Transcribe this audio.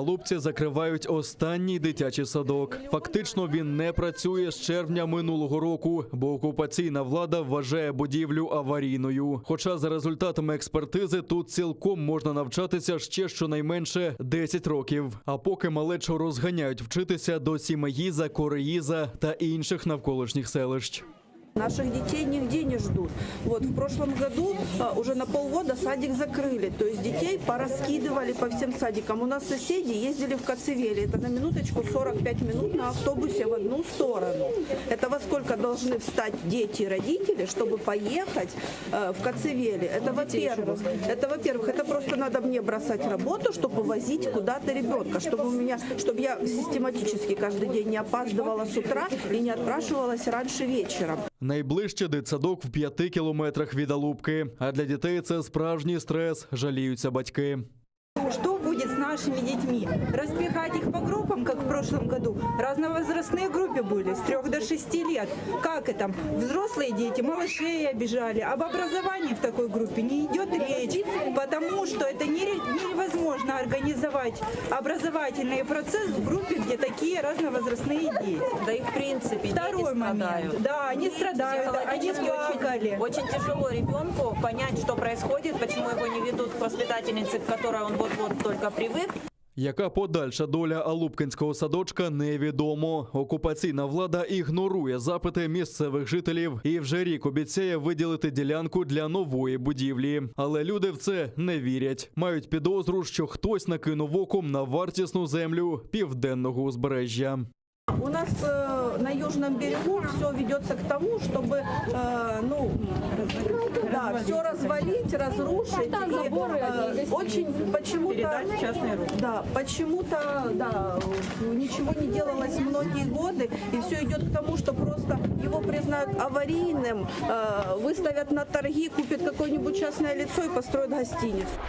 Алупці закривають останній дитячий садок. Фактично він не працює з червня минулого року, бо окупаційна влада вважає будівлю аварійною. Хоча за результатами експертизи тут цілком можна навчатися ще щонайменше 10 років. А поки малечу розганяють вчитися до Сімеїза, Кореїза та інших навколишніх селищ. Наших детей нигде не ждут. Вот в прошлом году уже на полгода садик закрыли. То есть детей пораскидывали по всем садикам. У нас соседи ездили в Коцевели. Это на минуточку 45 минут на автобусе в одну сторону. Это во сколько должны встать дети и родители, чтобы поехать в Коцевели? Это во-первых. Это просто надо мне бросать работу, чтобы возить куда-то ребенка. Чтобы я систематически каждый день не опаздывала с утра и не отпрашивалась раньше вечером. Найближче дитсадок в 5 кілометрах від Алупки. А для дітей це справжній стрес, жаліються батьки. Что будет с нашими детьми? Распихать их по группам, как в прошлом году? Разновозрастные группы были, с 3 до 6 лет. Как это? Взрослые дети, малышей обижали. Об образовании в такой группе не идет речь, потому что это невозможно организовать образовательный процесс в группе, где такие разновозрастные дети. Да и в принципе Второй дети момент. страдают. Да, они страдают, они плакали. Очень тяжело ребенку понять, что происходит, почему его не ведут к воспитательнице, к которой он вот-вот только привык. Яка подальша доля Алупкинського садочка, невідомо. Окупаційна влада ігнорує запити місцевих жителів і вже рік обіцяє виділити ділянку для нової будівлі. Але люди в це не вірять. Мають підозру, що хтось накинув оком на вартісну землю південного узбережжя. У нас на южном берегу все ведется к тому, чтобы все развалить, разрушить. И, очень почему-то ничего не делалось многие годы, и все идет к тому, что просто его признают аварийным, выставят на торги, купят какое-нибудь частное лицо и построят гостиницу.